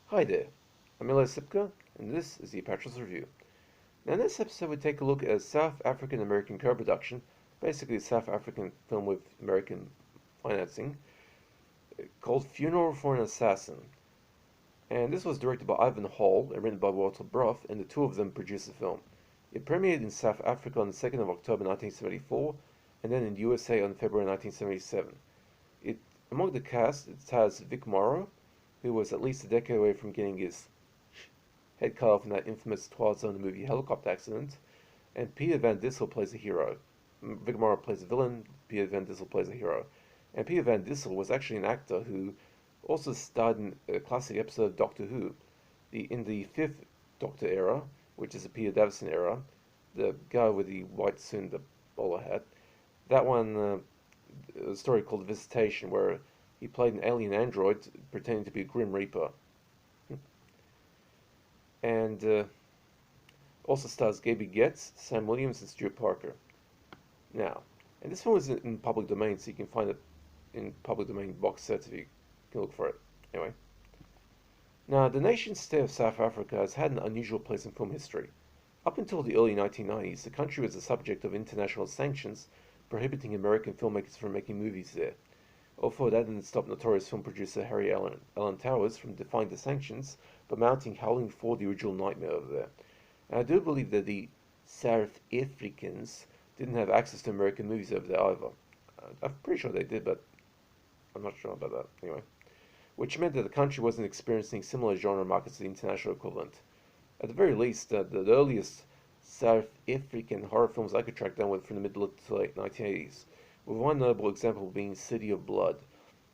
Hi there, I'm Sipka, and this is the Apatros Review. Now in this episode we take a look at a South African-American co-production, basically a South African film with American financing, called Funeral for an Assassin. And this was directed by Ivan Hall and written by Walter Bruff, and the two of them produced the film. It premiered in South Africa on the 2nd of October 1974, and then in the USA on February 1977. Among the cast, it has Vic Morrow, who was at least a decade away from getting his head cut off in that infamous Twilight Zone movie helicopter accident, and Peter Van Dysol plays the hero. Vic Morrow plays the villain, Peter Van Dysol plays the hero. And Peter Van Dysol was actually an actor who also starred in a classic episode of Doctor Who. In the fifth Doctor era, which is the Peter Davison era, the guy with the white suit and the bowler hat, that one, a story called Visitation, where he played an alien android pretending to be a Grim Reaper. And also stars Gaby Getz, Sam Williams, and Stuart Parker. Now, and this film is in public domain, so you can find it in public domain box sets if you can look for it. Anyway. Now, the nation state of South Africa has had an unusual place in film history. Up until the early 1990s, the country was the subject of international sanctions prohibiting American filmmakers from making movies there. Although that didn't stop notorious film producer Harry Allen Towers from defying the sanctions, but mounting Howling for the original nightmare over there. And I do believe that the Sarth Efrikens didn't have access to American movies over there either. I'm pretty sure they did, but I'm not sure about that. Anyway. Which meant that the country wasn't experiencing similar genre markets to the international equivalent. At the very least, the earliest Sarth Efriken horror films I could track down were from the middle to late 1980s, with one notable example being City of Blood,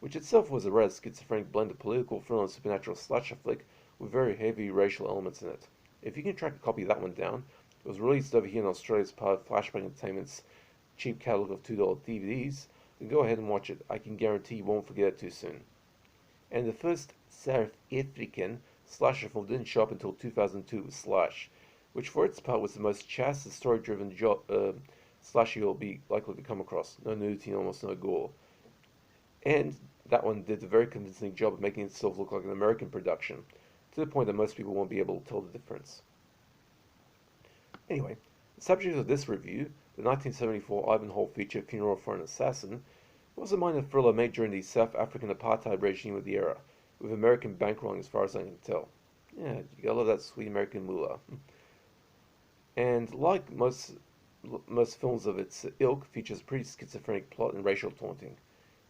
which itself was a rather schizophrenic blend of political thriller and supernatural slasher flick with very heavy racial elements in it. If you can track a copy of that one down, it was released over here in Australia as part of Flashback Entertainment's cheap catalogue of $2 DVDs, then go ahead and watch it. I can guarantee you won't forget it too soon. And the first Sarth Efriken slasher film didn't show up until 2002 with Slash, which for its part was the most chastity story-driven slasher you'll be likely to come across. No nudity and almost no gore. And that one did a very convincing job of making itself look like an American production, to the point that most people won't be able to tell the difference. Anyway, the subject of this review, the 1974 Ivan Hall feature Funeral for an Assassin, was a minor thriller made during the South African apartheid regime of the era, with American bankrolling as far as I can tell. Yeah, you gotta love that sweet American moolah. And like most films of its ilk, features a pretty schizophrenic plot and racial taunting.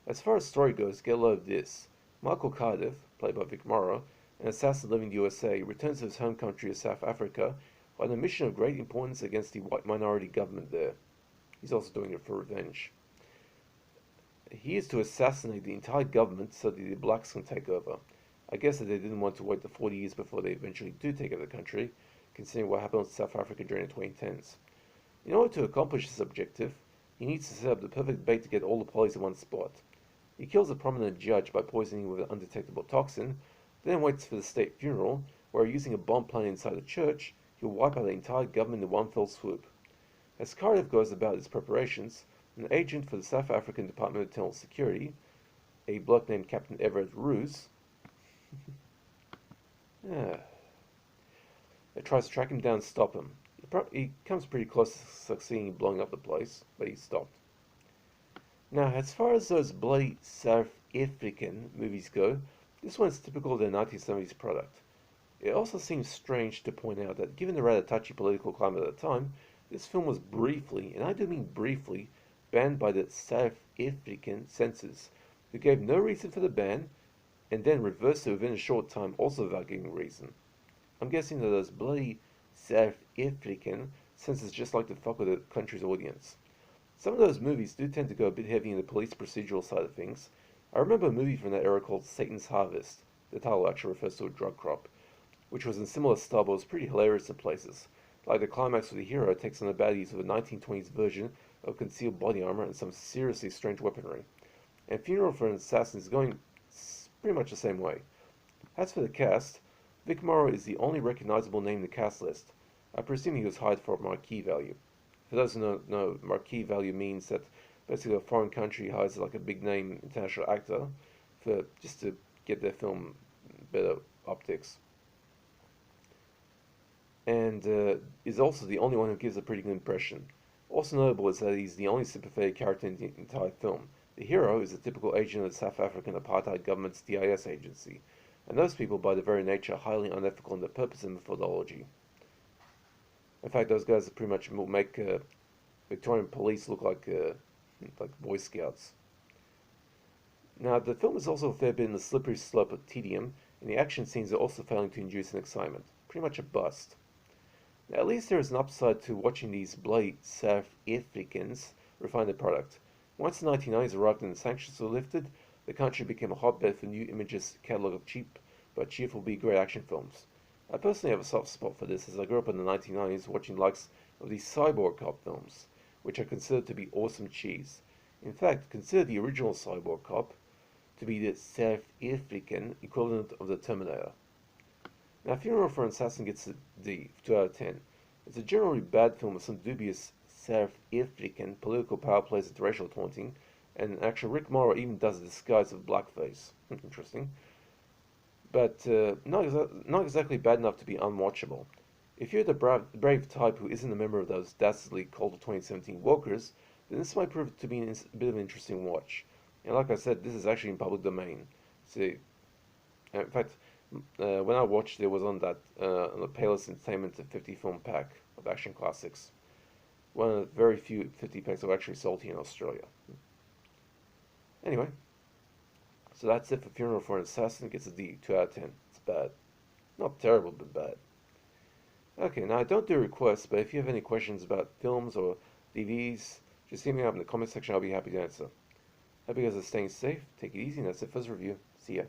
As far as story goes, get a load of this. Michael Cardiff, played by Vic Morrow, an assassin living in the USA, returns to his home country of South Africa on a mission of great importance against the white minority government there. He's also doing it for revenge. He is to assassinate the entire government so that the blacks can take over. I guess that they didn't want to wait the 40 years before they eventually do take over the country, considering what happened in South Africa during the 2010s. In order to accomplish this objective, he needs to set up the perfect bait to get all the police in one spot. He kills a prominent judge by poisoning him with an undetectable toxin, then waits for the state funeral, where using a bomb planted inside the church, he'll wipe out the entire government in one fell swoop. As Cardiff goes about his preparations, an agent for the South African Department of Internal Security, a bloke named Captain Everett Roos, tries to track him down and stop him. He comes pretty close to succeeding in blowing up the place, but he's stopped. Now, as far as those bloody South African movies go, this one's typical of their 1970s product. It also seems strange to point out that given the rather touchy political climate at the time, this film was briefly, and I do mean briefly, banned by the Sarth Efriken censors, who gave no reason for the ban, and then reversed it within a short time also without giving a reason. I'm guessing that those bloody Sarth Efriken censors just like to fuck with the country's audience. Some of those movies do tend to go a bit heavy in the police procedural side of things. I remember a movie from that era called Satan's Harvest. The title actually refers to a drug crop, which was in similar style but was pretty hilarious in places. Like the climax where the hero takes on the baddies with a 1920s version of concealed body armor and some seriously strange weaponry. And Funeral for an Assassin is going pretty much the same way. As for the cast, Vic Morrow is the only recognizable name in the cast list. I presume he was hired for marquee value. For those who don't know, marquee value means that basically a foreign country hires like a big name international actor for just to get their film better optics. And is also the only one who gives a pretty good impression. Also notable is that he's the only sympathetic character in the entire film. The hero is a typical agent of the South African apartheid government's DIS agency, and those people, by their very nature, are highly unethical in their purpose and methodology. In fact, those guys pretty much make Victorian Police look like Boy Scouts. Now, the film is also a fair bit in the slippery slope of tedium, and the action scenes are also failing to induce an excitement. Pretty much a bust. Now, at least there is an upside to watching these bloody Sarth Efrikens refine their product. Once the 1990s arrived and the sanctions were lifted, the country became a hotbed for New Image's catalogue of cheap but cheerful B-grade action films. I personally have a soft spot for this, as I grew up in the 1990s watching the likes of these cyborg cop films, which are considered to be awesome cheese. In fact, consider the original cyborg cop to be the Sarth Efriken equivalent of the Terminator. Now, Funeral for an Assassin gets a D, 2 out of 10. It's a generally bad film with some dubious Sarth Efriken political power plays into racial taunting, and actually Vic Morrow even does a disguise of blackface. Interesting. But not exactly bad enough to be unwatchable. If you're the brave type who isn't a member of those dastardly Cold of 2017 walkers, then this might prove to be a bit of an interesting watch. And like I said, this is actually in public domain. See, in fact, when I watched it, was on the Payless Entertainment 50 film pack of action classics. One of the very few 50 packs I've actually sold here in Australia. Anyway, so that's it for Funeral for an Assassin. It gets a D, 2 out of 10. It's bad. Not terrible, but bad. Okay, now I don't do requests, but if you have any questions about films or DVDs, just hit me up in the comment section. I'll be happy to answer. Hope you guys are staying safe. Take it easy, and that's it for this review. See ya.